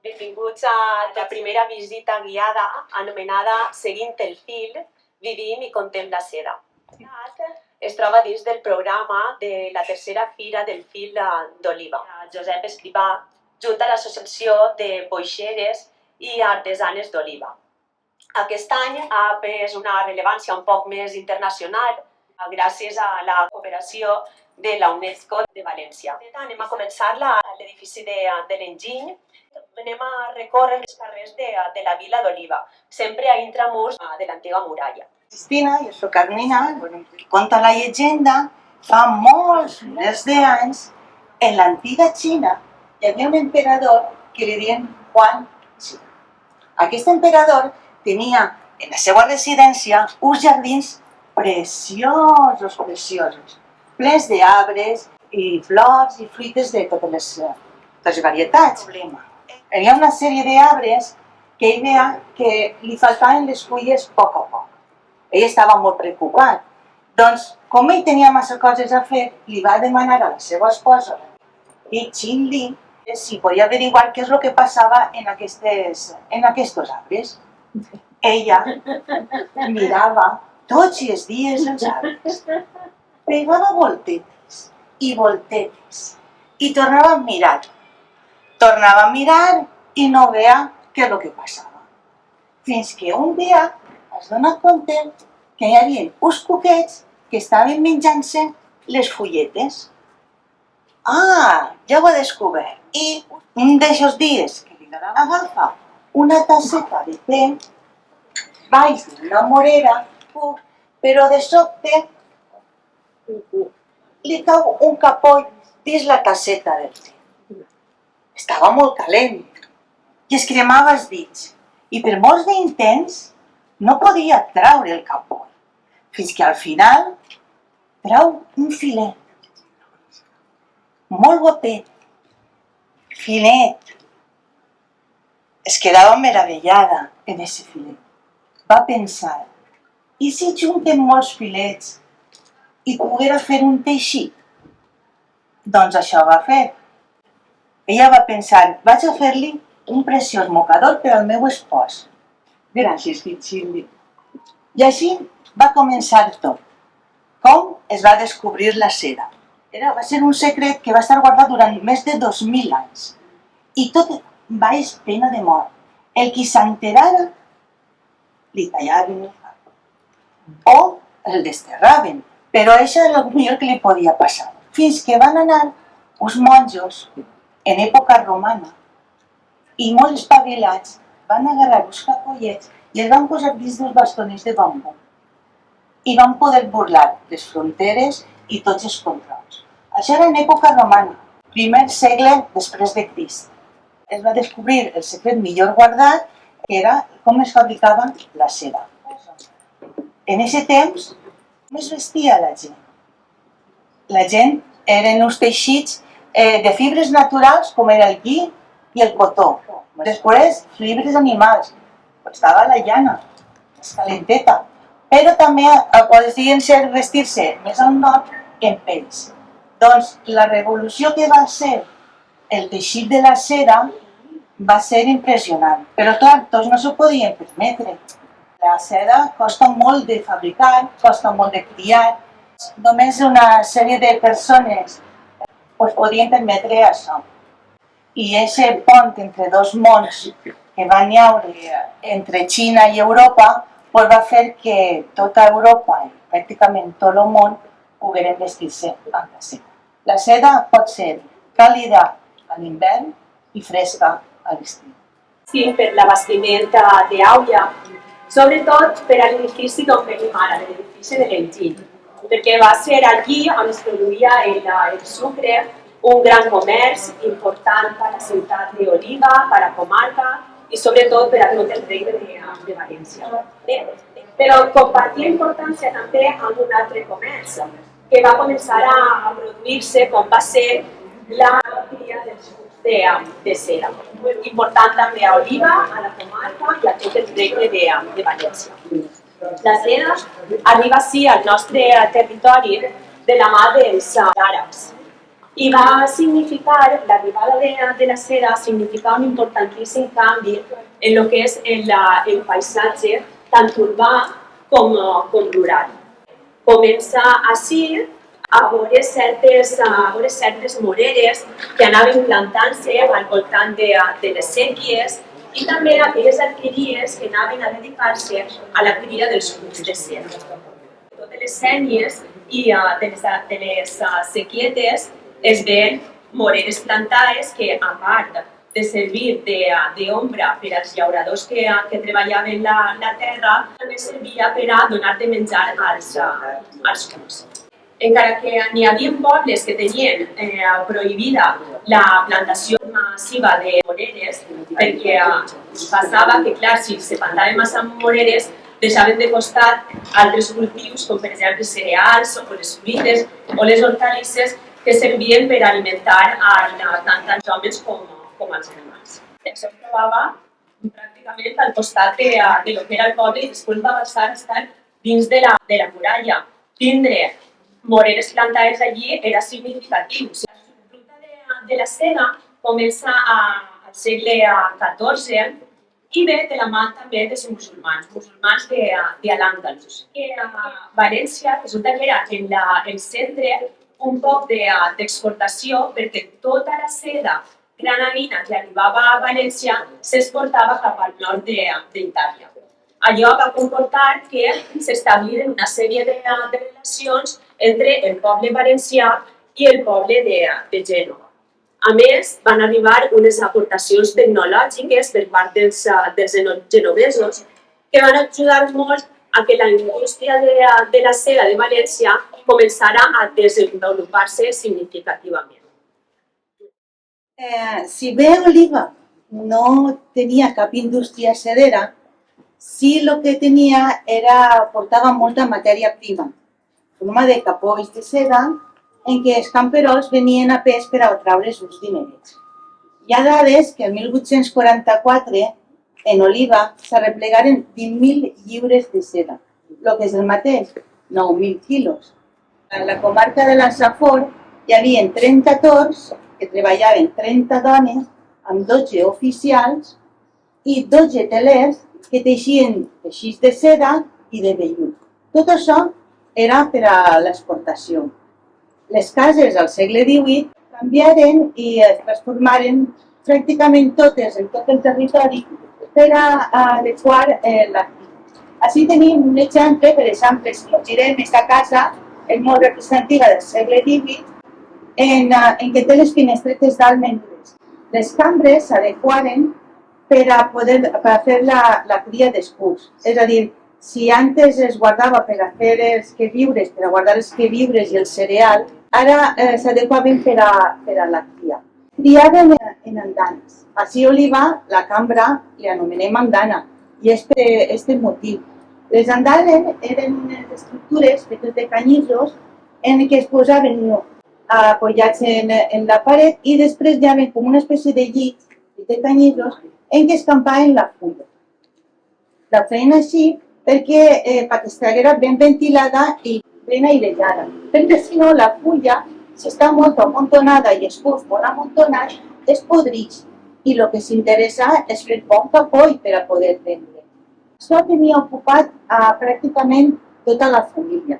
Benvinguts a la primera visita guiada anomenada Seguint el fil, vivim i contem la seda. Es troba dins del programa de la tercera fira del fil d'Oliva. Josep Escrivà, junt a l'Associació de Boixeres i Artesanes d'Oliva. Aquest any ha pres una rellevància un poc més internacional gràcies a la cooperació de la UNESCO de València. Anem a començar a l'edifici de l'Enginy. Anem a recórrer els carrers de la vila d'Oliva, sempre a intramurs de l'antiga muralla. Cristina, jo soc Carmina, conta la llegenda, fa molts milers d'anys, en l'antiga Xina hi havia un emperador que li deien Huan Xi. Aquest emperador tenia en la seva residència uns jardins preciosos, plens d'arbres i flors i fruites de totes les varietats. Hi ha una sèrie d'arbres que ell veia que li faltaven les fulles a poc a poc. Ell estava molt preocupat. Doncs, com ell tenia massa coses a fer, li va demanar a la seva esposa, Xin Li, si podia averiguar què és el que passava en aquests arbres. Ella mirava tots els dies els arbres, pegava voltetes i voltetes i tornava a mirar. Tornava a mirar i no veia què és el que passava. Fins que un dia es dona compte que hi havia uns cuquets que estaven menjant-se les fulletes. Ah, ja ho he descobert. I un d'aixòs dies que li agafa una tasseta de te, baix d'una morera, però de sobte li cau un capoll dins la tasseta del te. Estava molt calent i es cremava els dits i per molts d'intents no podia traure el capoll, fins que al final trau un filet molt guapet, filet. Es quedava meravellada en ese filet. Va pensar, i si juntem molts filets i poguera fer un teixit? Doncs això va fer. Ella va pensar, vaig a fer-li un preciós mocador per al meu espòs. Gràcies, Xin-li. I així va començar tot. Com es va descobrir la seda. Va ser un secret que va estar guardat durant més de 2000 anys. I tot va ser pena de mort. El qui s'enterara, li tallaven el cap. O el desterraven. Però això era el millor que li podia passar. Fins que van anar uns monjos en època romana i molt espavilats van agarrar uns capollets i els van posar dins dels bastonets de bambú i van poder burlar les fronteres i tots els controls. Això era en època romana, primer segle després de Crist. Es va descobrir el secret millor guardat, que era com es fabricava la seda. En aquest temps, com es vestia la gent? La gent eren uns teixits de fibres naturals com era el lli i el cotó. Després, fibres animals. Estava la llana, més calenteta. Però també podien vestir-se més al nord en pells. Doncs la revolució que va ser el teixit de la seda va ser impressionant. Però clar, tots no s'ho podien permetre. La seda costa molt de fabricar, costa molt de criar. Només una sèrie de persones podien permetre això. I aquest pont entre dos mons que van haure entre Xina i Europa va fer que tota Europa i pràcticament tot el món pogueren vestir-se amb la seda. La seda pot ser càlida a l'hivern i fresca a l'estiu. Sí, per l'abastiment d'aigua, sobretot per a l'edifici d'on venim ara, l'edifici de l'Enginy, perquè va ser allí on es produïa el sucre, un gran comerç important per a la ciutat d'Oliva, per a la comarca i sobretot per a tot el regne de València. Però compartia importància també amb un altre comerç que va començar a produir-se com va ser la cria dels sucs de seda. Important també a Oliva, a la comarca i a tot el regne de València. La seda arriba sí al nostre territori de la mà dels àrabs. I va significar, l'arribada de la seda significa un importantíssim canvi en el que és el paisatge tant urbà com rural. Comença així a veure certes moreres que anaven plantant-se al voltant de les sèquies i també aquelles alqueries que anaven a dedicar-se a la cria dels cucs de seda. Totes les sénies i de les sequietes es ven moreres plantades que, a part de servir d'ombra per als llauradors que treballaven la terra, també servia per a donar de menjar als cucs. Encara que n'hi havia pobles que tenien prohibida la plantació massiva de moreres, perquè passava que, clar, si se plantaven massa moreres, deixaven de costat altres cultius, com per exemple cereals o les fruites o les hortalisses que servien per alimentar tant als homes com als animals. Això es trobava pràcticament al costat de lo que era el poble i després va passar a estar dins de la muralla. Tindre moreres plantades allí era significatiu. La ruta de la seda comença al segle XIV i ve de la mà també dels musulmans d'Al-Àndalus. A València resulta que era el centre un poc d'exportació perquè tota la seda granadina que arribava a València s'exportava cap al nord d'Itàlia. Allò va comportar que s'establiren una sèrie de relacions entre el poble valencià i el poble de Gènova. A més, van arribar unes aportacions tecnològiques per part dels genovesos que van ajudar molt a que la indústria de la seda de València començara a desenvolupar-se significativament. Si bé Oliva no tenia cap indústria sedera, sí lo que tenia portava molta matèria prima, forma de capolls de seda en què els camperols venien a pes per a traure's uns dinerets. Hi ha dades que el 1844 en Oliva s'arreplegaren 20.000 lliures de seda, el que és el mateix, 9.000 quilos. En la comarca de la Safor hi havia 30 torns que treballaven 30 dones amb 12 oficials i 12 telers que teixien teixits de seda i de vellut. Tot això era per a l'exportació. Les cases al segle XVIII canviaren i es transformaren pràcticament totes en tot el territori per a adequar l'activitat. Així tenim un exemple, per exemple, si ens girem aquesta casa, és molt representativa del segle XVIII, en què té les finestretes d'almendres. Les cambres s'adequaren per a fer la cria dels cucs. És a dir, si antes es guardava per a fer els queviures, per a guardar els queviures i el cereal, ara s'adequaven per a la cria. Criaven en andanes. Així Oliva, la cambra, li anomenem andana, i és per aquest motiu. Les andanes eren unes estructures fetes de canyissos en què es posaven apoyats en la paret i després hi havia com una espècie de llit de canyissos en què escampaven la fulla. La feien així perquè estiguera ben ventilada i ben airejada, perquè si no la fulla, si està molt amontonada i els cucs molt amontonats, es podreix i el que s'interessa és fer bon capoll per a poder vendre. Això tenia ocupat pràcticament tota la família.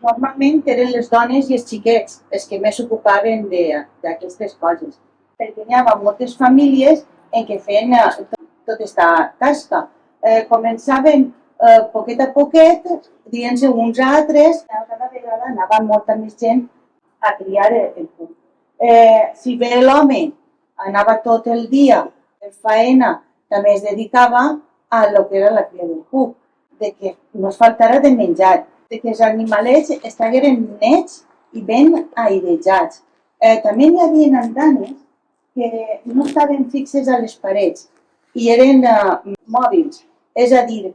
Normalment eren les dones i els xiquets els que més s'ocupaven d'aquestes coses, perquè hi havia moltes famílies en què feien tota aquesta tasca. Començaven poquet a poquet, dient-se uns a altres, cada vegada anava molta més gent a criar el cuc. Si bé l'home anava tot el dia per faena, també es dedicava a lo que era la cria del cuc, de que no es faltara de menjar, de que els animalets estigueren nets i ben airejats. També hi havia andanes que no estaven fixes a les parets i eren mòbils, és a dir,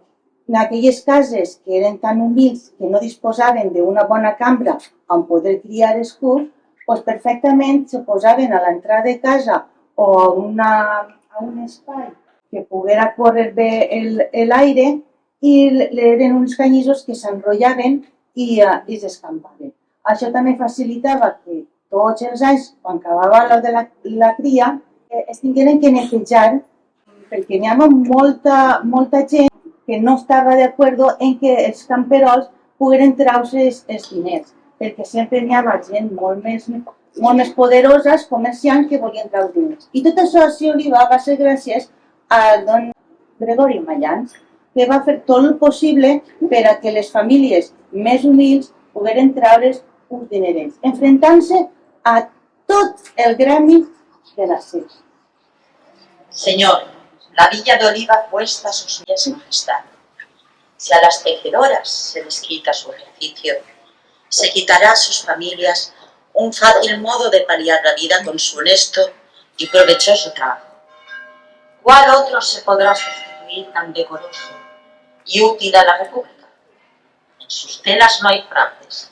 en aquelles cases que eren tan humils que no disposaven d'una bona cambra on poder criar els cucs, doncs perfectament se posaven a l'entrada de casa o a un espai que poguera córrer bé l'aire i eren uns canyissos que s'enrotllaven i s'escampaven. Això també facilitava que tots els anys, quan acabava lo de la cria, es tingueren que netejar perquè n'hi havia molta gent que no estava d'acord en que els camperols pogueren treure els diners, perquè sempre n'hi havia gent molt més poderosa, comerciants, que volien treure diners. I tot això, si Oliva, va ser gràcies a don Gregori Mayans, que va fer tot el possible per a que les famílies més humils pogueren treure's uns dinerets, enfrentant-se a tot el gremi de la SER. Señor, la villa de Oliva cuesta sus días, majestad. Si a las tejedoras se les quita su ejercicio, se quitará a sus familias un fácil modo de paliar la vida con su honesto y provechoso trabajo. ¿Cuál otro se podrá sustituir tan decoroso y útil a la República? En sus telas no hay fraudes.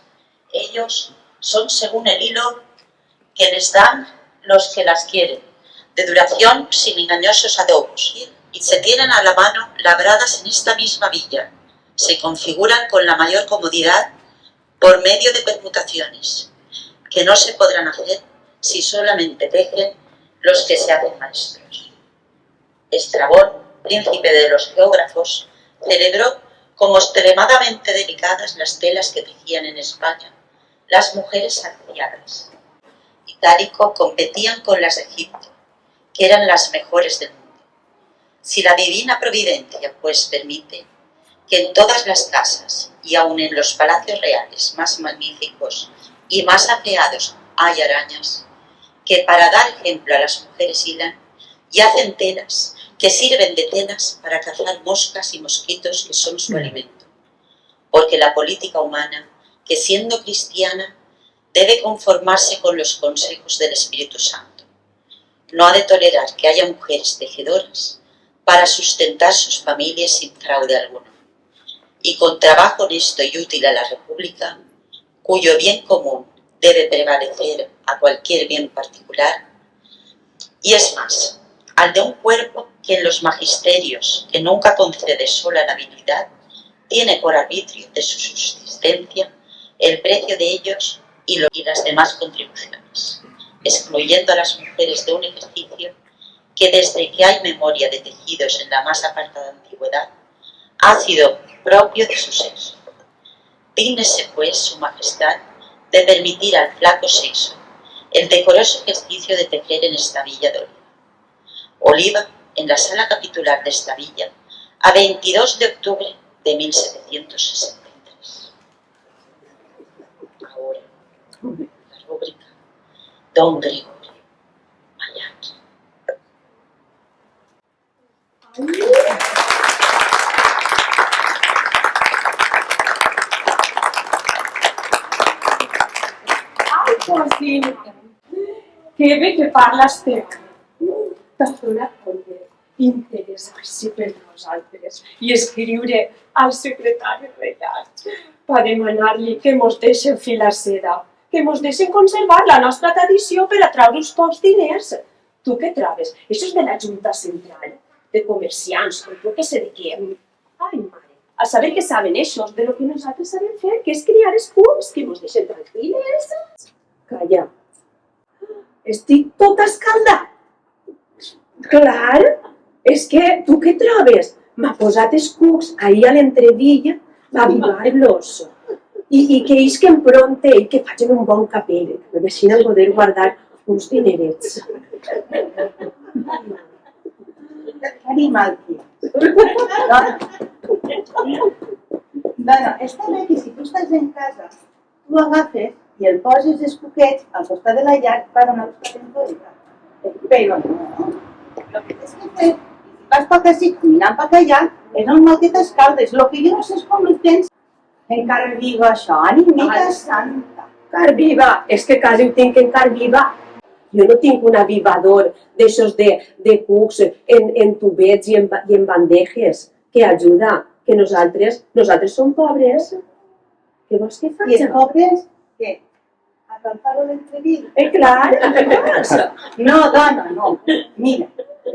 Ellos son según el hilo que les dan los que las quieren, de duración sin engañosos adobos, y se tienen a la mano labradas en esta misma villa. Se configuran con la mayor comodidad por medio de permutaciones, que no se podrán hacer si solamente tejen los que se hacen maestros. Estrabón, príncipe de los geógrafos, celebró como extremadamente delicadas las telas que tejían en España las mujeres ancianas. Itálico competían con las de Egipto, que eran las mejores del mundo. Si la divina providencia, pues, permite que en todas las casas y aun en los palacios reales más magníficos y más afeados hay arañas, que para dar ejemplo a las mujeres hilan y hacen telas que sirven de telas para cazar moscas y mosquitos que son su alimento. Porque la política humana, que siendo cristiana, debe conformarse con los consejos del Espíritu Santo. No ha de tolerar que haya mujeres tejedoras para sustentar sus familias sin fraude alguno. Y con trabajo honesto y útil a la República, cuyo bien común debe prevalecer a cualquier bien particular, y es más, al de un cuerpo que en los magisterios, que nunca concede sola la habilidad, tiene por arbitrio de su subsistencia el precio de ellos y las demás contribuciones, excluyendo a las mujeres de un ejercicio que desde que hay memoria de tejidos en la más apartada antigüedad, ha sido propio de su sexo. Dígnese, pues, su majestad de permitir al flaco sexo el decoroso ejercicio de tejer en esta villa de Oliva. Oliva, en la sala capitular de esta villa, a 22 de octubre de 1763. Ahora, la rúbrica Don Gregorio Mayans. Ai, cosina, que bé que parles, te. T'has donat compte interessar-se per nosaltres i escriure al secretari reial per demanar-li que mos deixen fer la seda, que mos deixen conservar la nostra tradició per a treure uns pocs diners. Tu què trobes? Això és de la Junta Central, de comerciants, o jo què sé de què. Ai, mare, a saber què saben eixos de lo que nosaltres sabem fer, que és criar els cucs, que mos deixen tranquil·les. Calla, estic tota escaldat. Clar, és que tu què trobes? M'ha posat els cucs ahir a l'entrevilla per avivar-los i que isquen prompte i que facin un bon capell, per així poder guardar uns dinerets. Animal, tia. Dona, està bé que si tu estàs en casa, tu agafes i el poses els cuquets al costat de la llar per donar los calentorica. Però no. Lo que tens que fer, si vas per aquí caminant per allà, és normal que t'escaldes. Lo que jo no sé és com ho tens. Encara viva això, animita santa. Car viva, és que quasi ho tinc en car viva. Jo no tinc un avivador d'aixòs de cucs en tubets i en bandejes que ajuda, que nosaltres som pobres. Què vols que faci? I els pobres, què? Agafar-ho l'entrevilla? Clar! No, dona, no. Mira,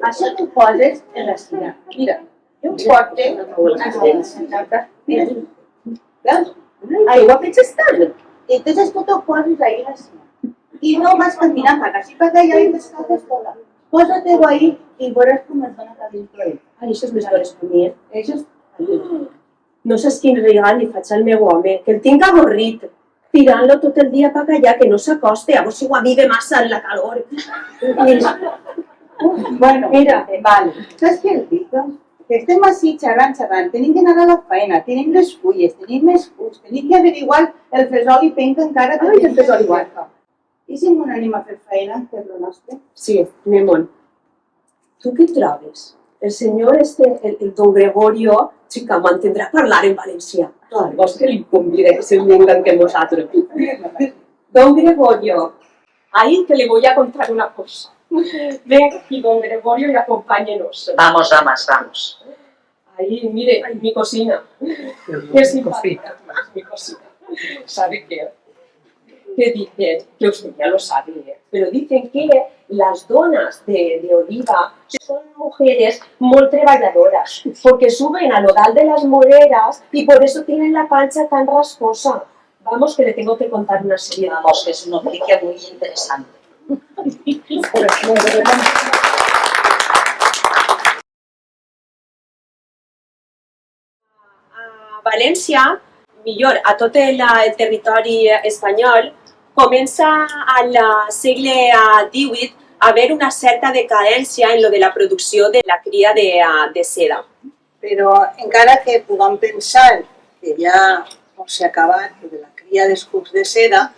això t'ho poses en la silla. Mira, jo ho porto, veus? Ai, guapets estan. I entonces tu t'ho poses ahí a la silla. y no vas caminant para casi para allá y t'estàs sola. Posa-te-ho ahí i veuràs com es dona calentó. Ai, això és més d'hores per mi, Això és... No saps quin regal li faig al meu home, que el tinc avorrit, tirant-lo tot el dia per allà, que no s'acoste, a veure si ho avive massa en la calor. Bueno, Mira, vale. Saps què el dic? Que estem així xerrant, tenim que anar a la feina, tenim les fulles, tenim més fulls, tenim que averiguar el fesol i penca encara que... Ai, el fesol igual. I si no anem a fer feina per lo nostre? Sí, Memon. Tu què trobes? El senyor el don Gregorio, xica, mantendrà a parlar en valencià. Vols que li convide que se vengan que nosaltres. Don Gregorio, ahí que le voy a contar una cosa. Ven aquí, don Gregorio, y acompáñenos. Vamos, damas, vamos. Ahí, mire, mi cocina. Qué simpática, mi cocina. ¿Sabe qué? Que dicen, que usted ya lo sabe, pero dicen que las donas de Oliva son mujeres muy treballadoras, porque suben a lo dalt de las moreras y por eso tienen la pancha tan rasposa. Vamos, que le tengo que contar una serie de Vamos, que es una noticia muy interesante. A València, millor, a tot el territori espanyol, comença al segle XVIII a haver una certa decadència en lo de la producció de la cria de seda. Però encara que puguem pensar que ja s'ha acabat de la cria dels cucs de seda,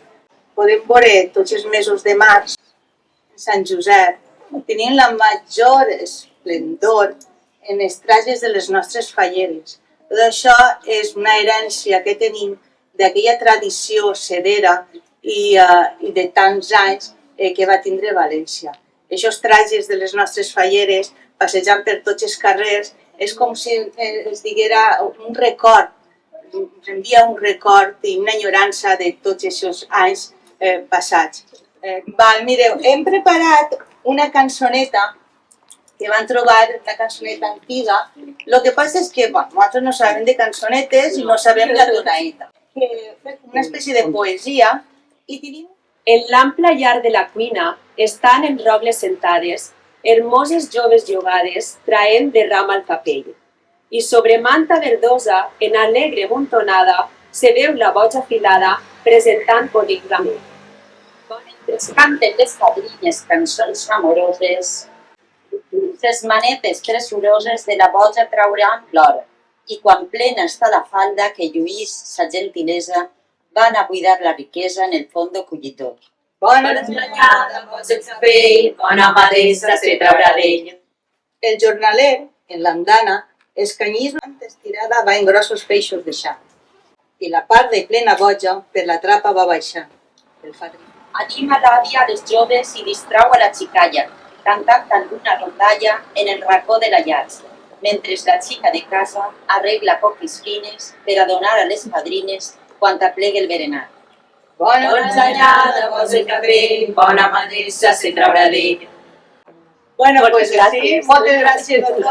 podem veure tots els mesos de març, Sant Josep, tenint la major esplendor en els trajes de les nostres falleres. Tot això és una herència que tenim d'aquella tradició sedera i de tants anys que va tindre València. Aquests trajes de les nostres falleres, passejant per tots els carrers, és com si es diguera un record, ens envia un record i una enyorança de tots aquests anys passats. Mireu, hem preparat una cançoneta que van trobar, una cançoneta antiga. El que passa és que nosaltres no sabem de cançonetes i no sabem la tonaeta. Una espècie de poesia i tenim... En l'ample llar de la cuina estan en robles sentades, hermoses joves llogades traent de rama al capell. I sobre manta verdosa, en alegre montonada, se veu la boja filada presentant bonicament. Es canten les fadrines cançons amoroses, les manetes pressuroses de la boja trauran l'or, i quan plena està la falda que lluís sa gentilesa, van a buidar la riquesa en el fondo collidor. Bona Desmanyada, boja capell, bona madessa se traurà d'ell. El jornaler, en l'andana, escanyís una estirada va en grossos feixos de xa. I la part de plena boja per la trapa va baixar. El fadrí. Anima l'àvia dels joves i distrau a la xicalla, cantant alguna rondalla en el racó de la llar, mentre la xica de casa arregla coques fines per a donar a les fadrines quan aplegue el berenar. Bona anyada, boja el capell, bona madessa se traurà d'ell. Bueno, pues sí, moltes gràcies a tots.